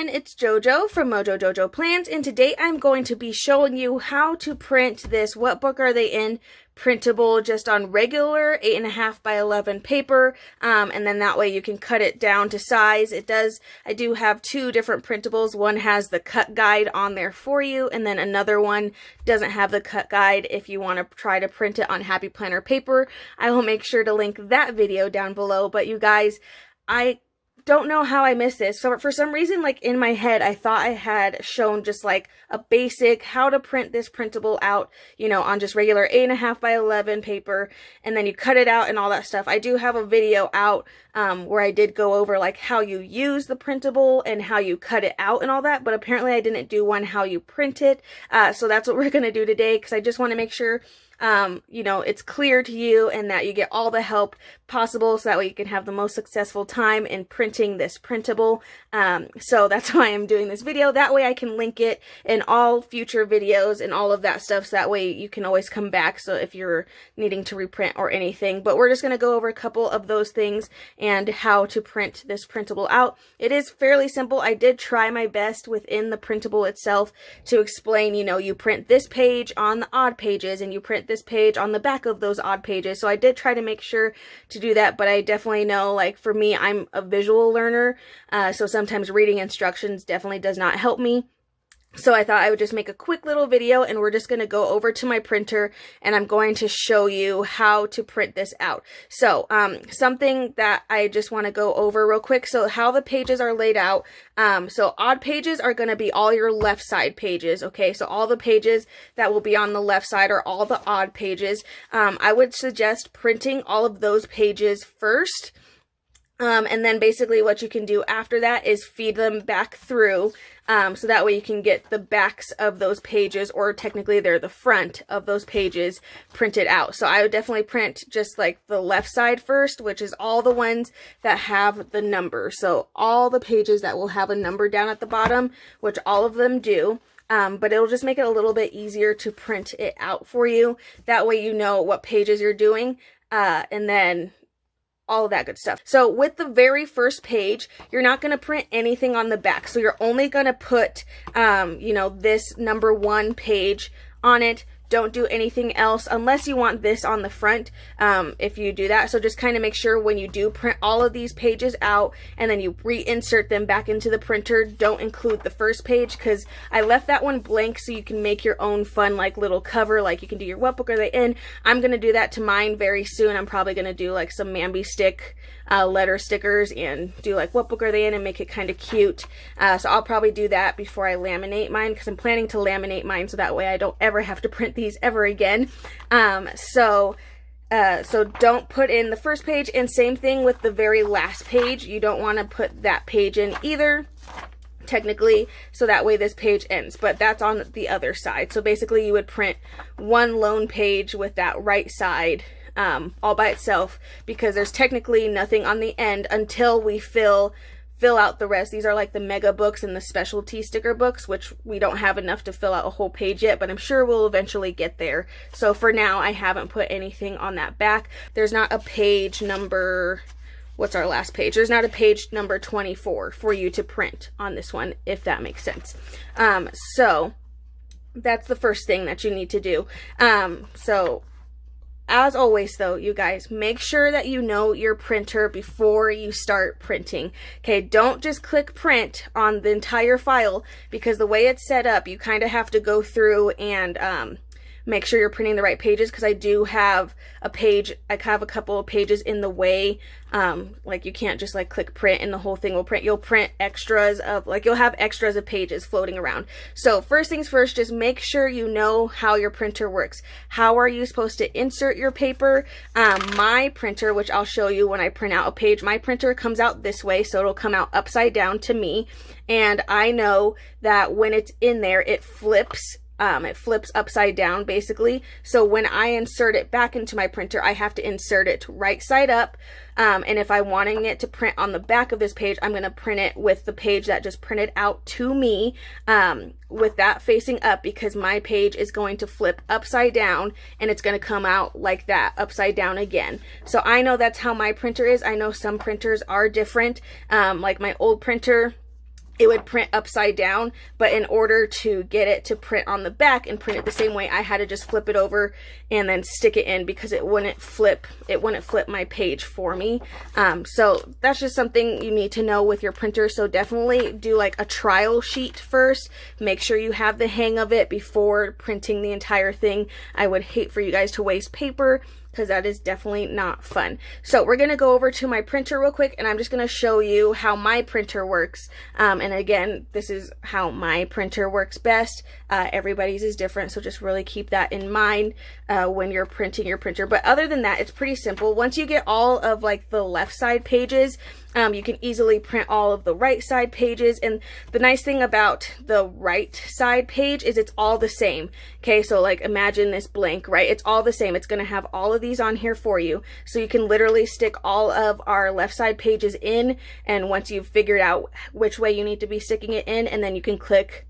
everyone, it's JoJo from Mojo Jojo Plans, and today I'm going to be showing you how to print this What Book Are They In? Printable just on regular 8.5 by 11 paper, and then that way you can cut it down to size. I do have two different printables. One has the cut guide on there for you, and then another one doesn't have the cut guide if you want to try to print it on Happy Planner paper. I will make sure to link that video down below, but you guys, I don't know how I missed this. So for some reason, like in my head, I thought I had shown just like a basic how to print this printable out, you know, on just regular 8.5 by 11 paper, and then you cut it out and all that stuff. I do have a video out where I did go over like how you use the printable and how you cut it out and all that, but apparently I didn't do one how you print it. So that's what we're going to do today, because I just want to make sure you know, it's clear to you and that you get all the help possible, so that way you can have the most successful time in printing this printable. So that's why I'm doing this video. That way I can link it in all future videos and all of that stuff, so that way you can always come back, so if you're needing to reprint or anything. But we're just going to go over a couple of those things and how to print this printable out. It is fairly simple. I did try my best within the printable itself to explain, you know, you print this page on the odd pages and you print this page on the back of those odd pages. So I did try to make sure to do that, but I definitely know, like, for me, I'm a visual learner, so sometimes reading instructions definitely does not help me. So I thought I would just make a quick little video, and we're just going to go over to my printer and I'm going to show you how to print this out. So something that I just want to go over real quick. So how the pages are laid out. So odd pages are going to be all your left side pages. Okay, so all the pages that will be on the left side are all the odd pages. I would suggest printing all of those pages first. And then basically what you can do after that is feed them back through, so that way you can get the backs of those pages, or technically they're the front of those pages, printed out. So I would definitely print just like the left side first, which is all the ones that have the number. So all the pages that will have a number down at the bottom, which all of them do. But it'll just make it a little bit easier to print it out for you. That way you know what pages you're doing, and then all of that good stuff. So with the very first page, you're not going to print anything on the back. So you're only going to put, you know, this number 1 page on it. Don't do anything else unless you want this on the front, if you do that. So just kind of make sure when you do print all of these pages out and then you reinsert them back into the printer, don't include the first page, because I left that one blank so you can make your own fun like little cover, like you can do your What Book Are They In? I'm going to do that to mine very soon. I'm probably going to do like some MAMBI stick letter stickers and do like What Book Are They In? And make it kind of cute. So I'll probably do that before I laminate mine, because I'm planning to laminate mine so that way I don't ever have to print these ever again. So don't put in the first page, and same thing with the very last page. You don't want to put that page in either, technically, so that way this page ends, but that's on the other side. So basically you would print one lone page with that right side all by itself, because there's technically nothing on the end until we fill out the rest. These are like the mega books and the specialty sticker books, which we don't have enough to fill out a whole page yet, but I'm sure we'll eventually get there. So for now, I haven't put anything on that back. There's not a page number, what's our last page? There's not a page number 24 for you to print on this one, if that makes sense. So that's the first thing that you need to do. So as always though, you guys, make sure that you know your printer before you start printing. Okay, don't just click print on the entire file, because the way it's set up, you kind of have to go through and make sure you're printing the right pages, because I do have a page, I have a couple of pages in the way. Like you can't just like click print and the whole thing will print. You'll print extras of, like, you'll have extras of pages floating around. So first things first, just make sure you know how your printer works. How are you supposed to insert your paper? My printer, which I'll show you when I print out a page, my printer comes out this way, so it'll come out upside down to me. And I know that when it's in there, it flips upside down basically. So when I insert it back into my printer, I have to insert it right side up. And if I'm wanting it to print on the back of this page, I'm going to print it with the page that just printed out to me, with that facing up, because my page is going to flip upside down and it's going to come out like that, upside down again. So I know that's how my printer is. I know some printers are different. Like my old printer, it would print upside down, but in order to get it to print on the back and print it the same way, I had to just flip it over and then stick it in because it wouldn't flip my page for me. So that's just something you need to know with your printer. So definitely do like a trial sheet first. Make sure you have the hang of it before printing the entire thing. I would hate for you guys to waste paper, because that is definitely not fun. So we're gonna go over to my printer real quick, and I'm just gonna show you how my printer works. And again, this is how my printer works best. Everybody's is different, so just really keep that in mind when you're printing your printer. But other than that, it's pretty simple. Once you get all of like the left side pages, you can easily print all of the right side pages. And the nice thing about the right side page is it's all the same. Okay, so like imagine this blank, right? It's all the same. It's gonna have all of these on here for you. So you can literally stick all of our left side pages in, and once you've figured out which way you need to be sticking it in, and then you can click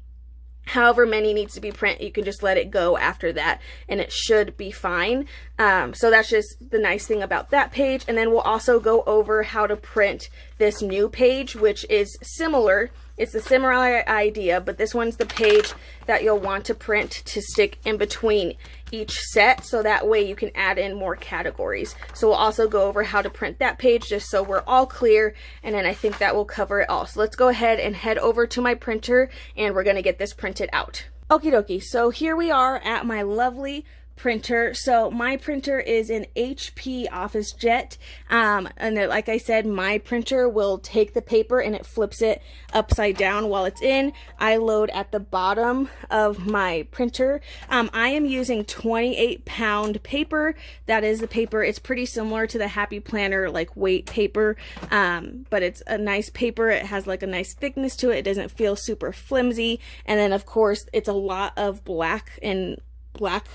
however many needs to be print, you can just let it go after that and it should be fine. So that's just the nice thing about that page. And then we'll also go over how to print this new page, which is similar. It's a similar idea, but this one's the page that you'll want to print to stick in between each set, so that way you can add in more categories. So we'll also go over how to print that page just so we're all clear, and then I think that will cover it all. So let's go ahead and head over to my printer and we're gonna get this printed out. Okie dokie, so here we are at my lovely printer. So my printer is an HP OfficeJet, and like I said, my printer will take the paper and it flips it upside down while it's in. I load at the bottom of my printer. I am using 28-pound paper. That is the paper. It's pretty similar to the Happy Planner like weight paper, but it's a nice paper. It has like a nice thickness to it. It doesn't feel super flimsy, and then of course it's a lot of black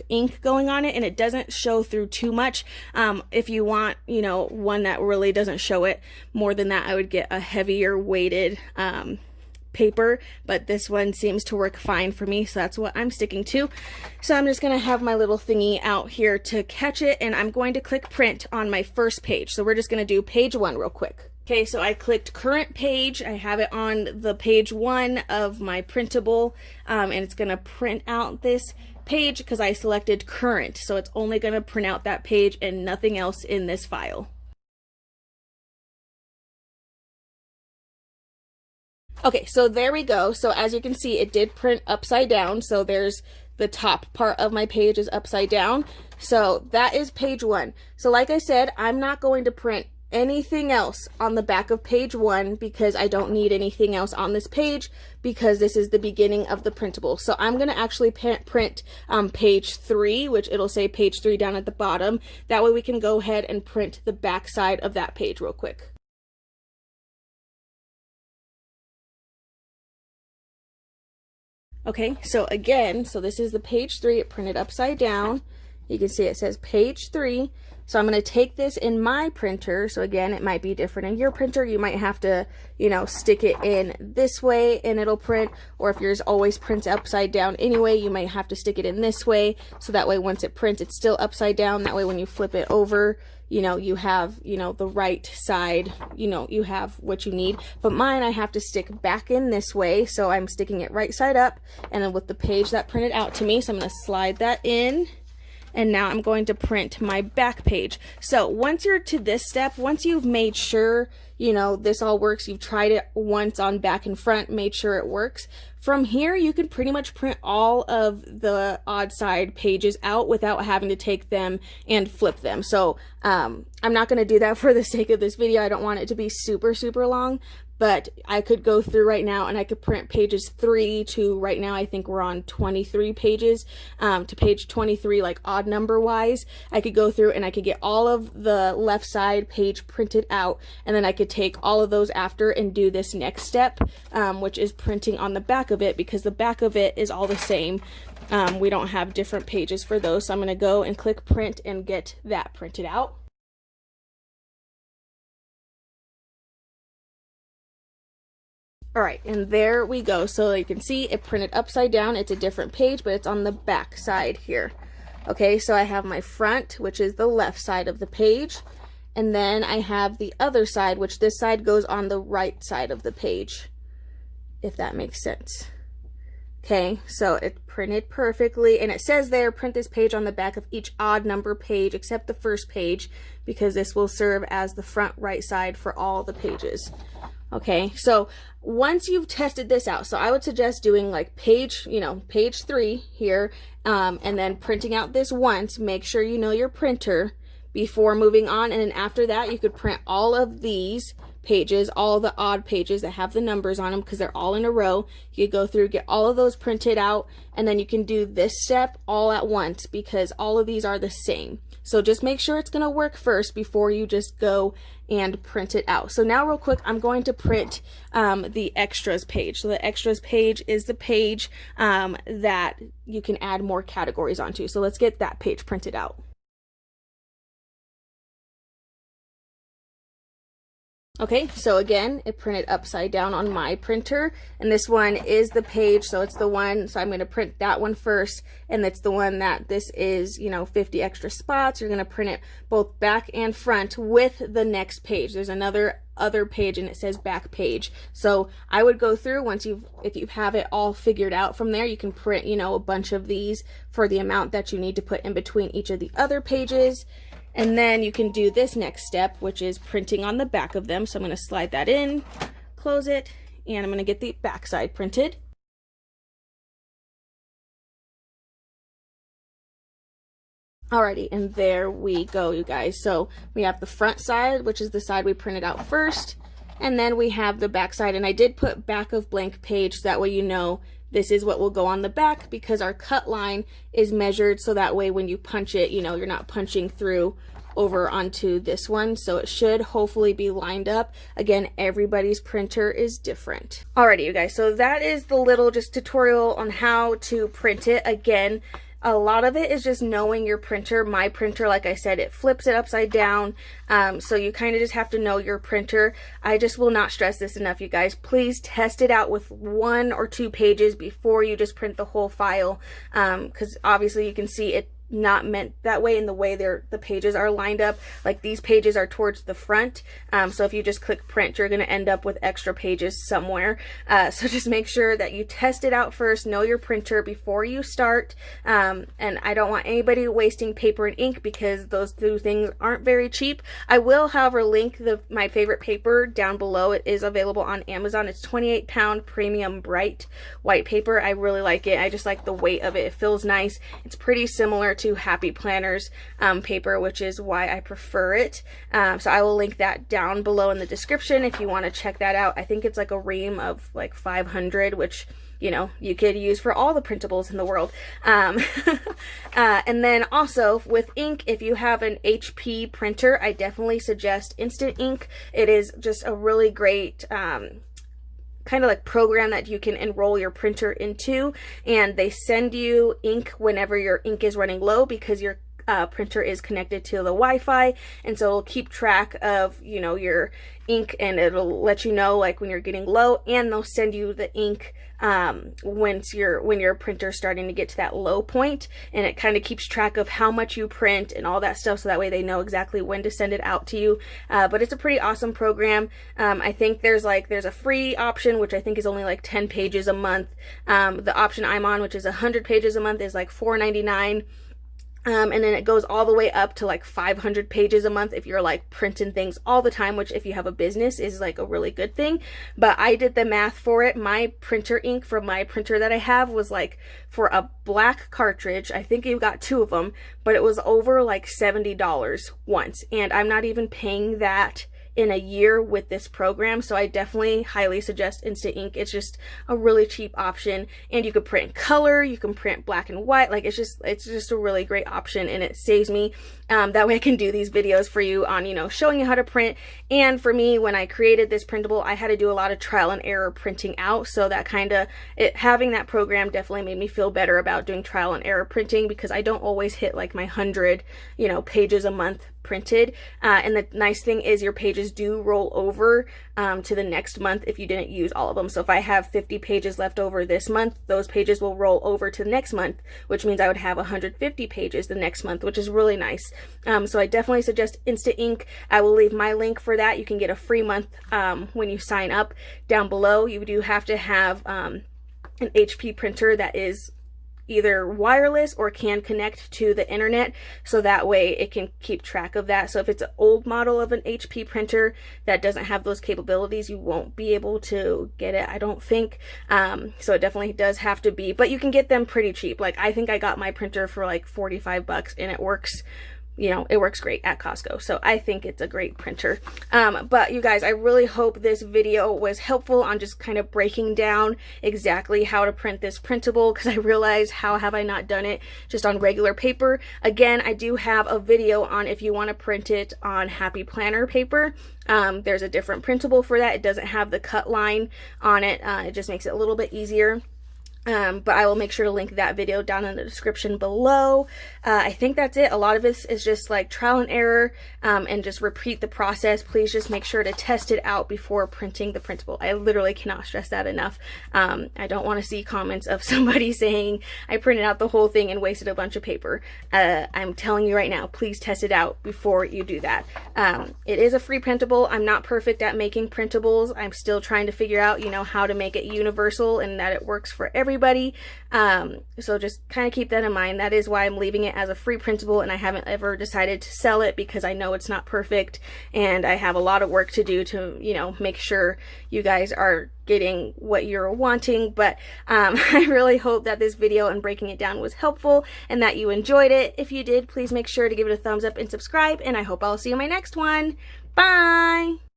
ink going on it, and it doesn't show through too much. If you want, you know, one that really doesn't show it more than that, I would get a heavier weighted paper, but this one seems to work fine for me, so that's what I'm sticking to. So I'm just gonna have my little thingy out here to catch it, and I'm going to click print on my first page. So we're just gonna do page 1 real quick. Okay, so I clicked current page. I have it on the page 1 of my printable, and it's gonna print out this page because I selected current, so it's only going to print out that page and nothing else in this file. Okay, so there we go. So as you can see, it did print upside down, so there's the top part of my page is upside down. So that is page 1. So like I said, I'm not going to print anything else on the back of page 1 because I don't need anything else on this page because this is the beginning of the printable. So I'm going to actually print page 3, which it'll say page 3 down at the bottom. That way we can go ahead and print the back side of that page real quick. Okay, so again, so this is the page 3, it printed upside down. You can see it says page 3. So I'm going to take this in my printer. So again, it might be different in your printer. You might have to, you know, stick it in this way and it'll print. Or if yours always prints upside down anyway, you might have to stick it in this way. So that way once it prints, it's still upside down. That way when you flip it over, you know, you have, you know, the right side, you know, you have what you need. But mine, I have to stick back in this way. So I'm sticking it right side up. And then with the page that printed out to me, so I'm going to slide that in. And now I'm going to print my back page. So once you're to this step, once you've made sure, you know, this all works, you've tried it once on back and front, made sure it works, from here you can pretty much print all of the odd side pages out without having to take them and flip them. So I'm not going to do that for the sake of this video. I don't want it to be super long, but I could go through right now and I could print pages 3 to right now I think we're on 23 pages to page 23, like odd number wise. I could go through and I could get all of the left side page printed out, and then I could take all of those after and do this next step, which is printing on the back of it, because the back of it is all the same. We don't have different pages for those. So I'm going to go and click print and get that printed out. All right, and there we go. So you can see it printed upside down. It's a different page, but it's on the back side here. Okay, so I have my front, which is the left side of the page, and then I have the other side, which this side goes on the right side of the page. if that makes sense. Okay, so it printed perfectly, and it says there, print this page on the back of each odd number page except the first page, because this will serve as the front right side for all the pages. Okay, so once you've tested this out, so I would suggest doing like page 3 here, and then printing out this once. Make sure you know your printer before moving on, and then after that you could print all of these pages, all the odd pages that have the numbers on them, because they're all in a row. You could go through, get all of those printed out, and then you can do this step all at once, because all of these are the same. So just make sure it's going to work first before you just go and print it out. So now real quick, I'm going to print the extras page. So the extras page is the page that you can add more categories onto. So let's get that page printed out. Okay, so again, it printed upside down on my printer, and this one is the page, so it's the one, so I'm going to print that one first, and it's the one that this is, 50 extra spots. You're going to print it both back and front with the next page. There's other page, and it says back page. So I would go through, if you have it all figured out from there, you can print, a bunch of these for the amount that you need to put in between each of the other pages. And then you can do this next step, which is printing on the back of them. So I'm going to slide that in, close it, and I'm going to get the back side printed. Alrighty, and there we go, you guys. So we have the front side, which is the side we printed out first, and then we have the back side. And I did put back of blank page, so that way you know this is what will go on the back, because our cut line is measured, so that way when you punch it, you're not punching through over onto this one. So it should hopefully be lined up. Again, everybody's printer is different. Alrighty, you guys, so that is the little just tutorial on how to print it. Again, a lot of it is just knowing your printer. My printer, like I said, it flips it upside down. So you kind of just have to know your printer. I just will not stress this enough, you guys. Please test it out with 1 or 2 pages before you just print the whole file. Because obviously you can see it not meant that way in the way the pages are lined up. Like these pages are towards the front, so if you just click print, you're going to end up with extra pages somewhere. So just make sure that you test it out first, know your printer before you start, and I don't want anybody wasting paper and ink, because those two things aren't very cheap. I will, however, link my favorite paper down below. It is available on Amazon. It's 28-pound premium bright white paper. I really like it. I just like the weight of it. It feels nice. It's pretty similar to Happy Planners paper, which is why I prefer it. So I will link that down below in the description if you want to check that out. I think it's like a ream of like 500, which you could use for all the printables in the world. And then also with ink, if you have an HP printer, I definitely suggest Instant Ink. It is just a really great kind of like program that you can enroll your printer into, and they send you ink whenever your ink is running low, because your printer is connected to the Wi-Fi, and so it'll keep track of your ink, and it'll let you know like when you're getting low, and they'll send you the ink when your printer's starting to get to that low point, and it kind of keeps track of how much you print and all that stuff, so that way they know exactly when to send it out to you. But it's a pretty awesome program. I think there's a free option, which I think is only like 10 pages a month. The option I'm on, which is 100 pages a month, is like $4.99. And then it goes all the way up to like 500 pages a month if you're like printing things all the time, which if you have a business is like a really good thing. But I did the math for it. My printer ink for my printer that I have was like, for a black cartridge, I think you got 2 of them, but it was over like $70 once. And I'm not even paying that in a year with this program, so I definitely highly suggest Instant Ink. It's just a really cheap option, and you can print color, you can print black and white. Like it's just a really great option, and it saves me. That way I can do these videos for you on showing you how to print. And for me, when I created this printable, I had to do a lot of trial and error printing out, so that having that program definitely made me feel better about doing trial and error printing, because I don't always hit like my 100 pages a month printed. And the nice thing is your pages do roll over to the next month if you didn't use all of them. So if I have 50 pages left over this month, those pages will roll over to the next month, which means I would have 150 pages the next month, which is really nice. So I definitely suggest Instant Ink. I will leave my link for that. You can get a free month when you sign up down below. You do have to have an HP printer that is either wireless or can connect to the internet, so that way it can keep track of that. So if it's an old model of an HP printer that doesn't have those capabilities, you won't be able to get it, I don't think. So it definitely does have to be, but you can get them pretty cheap. Like, I think I got my printer for like 45 bucks and it works, you know, it works great at Costco. So I think it's a great printer. But you guys, I really hope this video was helpful on just kind of breaking down exactly how to print this printable, because I realized how have I not done it just on regular paper. Again, I do have a video on if you want to print it on Happy Planner paper. There's a different printable for that. It doesn't have the cut line on it. It just makes it a little bit easier. But I will make sure to link that video down in the description below. I think that's it. A lot of this is just like trial and error, and just repeat the process. Please just make sure to test it out before printing the printable. I literally cannot stress that enough. I don't want to see comments of somebody saying I printed out the whole thing and wasted a bunch of paper. I'm telling you right now, please test it out before you do that. It is a free printable. I'm not perfect at making printables. I'm still trying to figure out, you know, how to make it universal and that it works for everybody. So just kind of keep that in mind. That is why I'm leaving it as a free printable, and I haven't ever decided to sell it, because I know it's not perfect and I have a lot of work to do to, you know, make sure you guys are getting what you're wanting. But I really hope that this video and breaking it down was helpful and that you enjoyed it. If you did, please make sure to give it a thumbs up and subscribe, and I hope I'll see you in my next one. Bye!